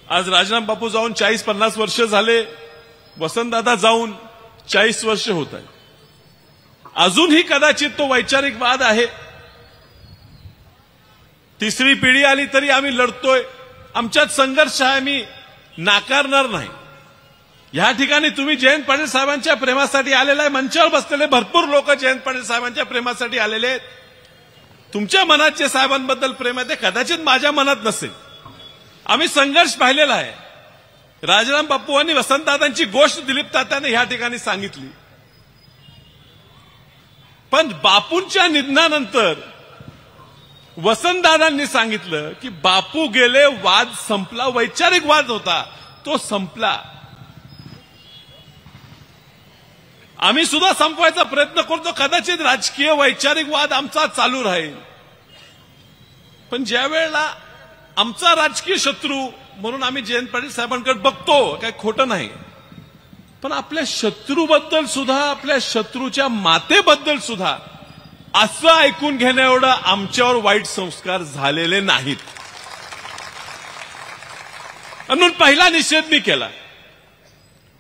आज राजाराम बापू जाऊन 40-50 वर्ष झाले, वसंतदादा जाऊन 40 वर्ष होत आहे. अजूनही कदाचित तो वैचारिक वाद आहे. तिसरी पिढी आली तरी आम्ही लढतोय. आमच्यात संघर्ष आहे, आम्ही नाकारणार नाही. या ठिकाणी तुम्ही जयंत पाटील साहेबांच्या प्रेमासाठी आलेला आहे. मंचावर बसलेले भरपूर लोक जयंत पाटील साहेबांच्या प्रेमासाठी आलेले आहेत. तुमच्या मनात जे साहेबांबद्दल प्रेम आहे ते कदाचित माझ्या मनात नसेल. आम्ही संघर्ष पाहिलेला आहे. राजाराम बापू आणि वसंतदादांची गोष्ट दिलीप तात्याने या ठिकाणी सांगितली. पण बापूंच्या निधनानंतर वसंतदादांनी सांगितलं की बापू गेले, वाद संपला. वैचारिक वाद होता तो संपला. आम्ही सुद्धा संपवायचा प्रयत्न करतो. कदाचित राजकीय वैचारिक वाद आमचा चालू राहील. पण ज्या वेळेला आमचा राजकीय शत्रू म्हणून आम्ही जयंत पाटील साहेबांकडे बघतो, काही खोटं नाही. पण आपल्या शत्रूबद्दल सुद्धा, आपल्या शत्रूच्या मातेबद्दल सुद्धा असं ऐकून घेण्याएवढं आमच्यावर वाईट संस्कार झालेले नाहीत. म्हणून पहिला निषेध मी केला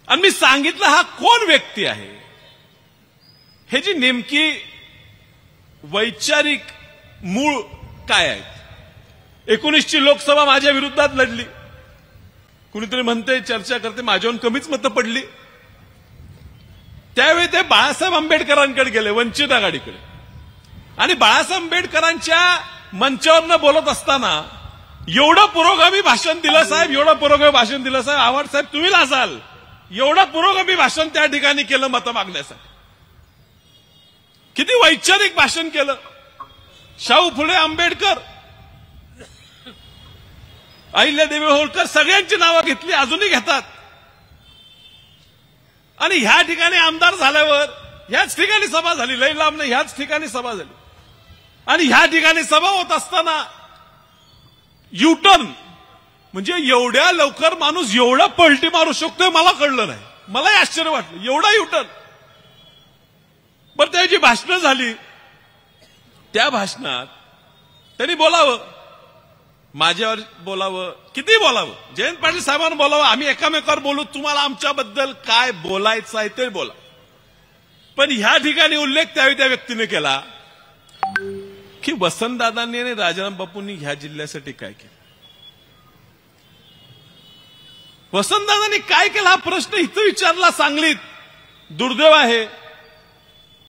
आणि मी सांगितलं हा कोण व्यक्ती आहे. हे जी नेमकी वैचारिक मूळ काय आहेत. 19ची लोकसभा माझ्या विरोधात लढली. कुणीतरी म्हणते, चर्चा करते, माझ्याहून कमीच मतं पडली. त्यावेळी ते बाळासाहेब आंबेडकरांकडे गेले, वंचित आघाडीकडे. आणि बाळासाहेब आंबेडकरांच्या मंचावरनं बोलत असताना एवढं पुरोगामी भाषण दिलं साहेब, एवढं पुरोगामी भाषण दिलं साहेब. आव्हाड साहेब तुम्ही लाजाल. एवढं पुरोगामी भाषण त्या ठिकाणी केलं मतं मागण्यासाठी. किती वैचारिक भाषण केलं. शाहू फुले, आंबेडकर, अहिल्यादेवी होळकर सगळ्यांची नावं घेतली, अजूनही घेतात. आणि ह्या ठिकाणी आमदार झाल्यावर ह्याच ठिकाणी सभा झाली. लई लांब नाही, ह्याच ठिकाणी सभा झाली. आणि ह्या ठिकाणी सभा होत असताना युटर्न, म्हणजे एवढ्या लवकर माणूस एवढा पलटी मारू शकतोय मला कळलं नाही. मलाही आश्चर्य वाटलं, एवढा युटर्न. बरं, त्याची भाषणं झाली. त्या भाषणात त्यांनी बोलावं, माझ्यावर बोलावं, किती बोलावं, जयंत पाटील साहेबांना बोलावं, आम्ही एकमेकावर बोलू, तुम्हाला आमच्याबद्दल काय बोलायचं आहे ते बोला. पण ह्या ठिकाणी उल्लेख त्यावेळी त्या व्यक्तीने केला की वसंतदादांनी आणि राजाराम बापूंनी ह्या जिल्ह्यासाठी काय केलं. वसंतदादांनी काय केलं हा प्रश्न इथं विचारला सांगलीत. दुर्दैव आहे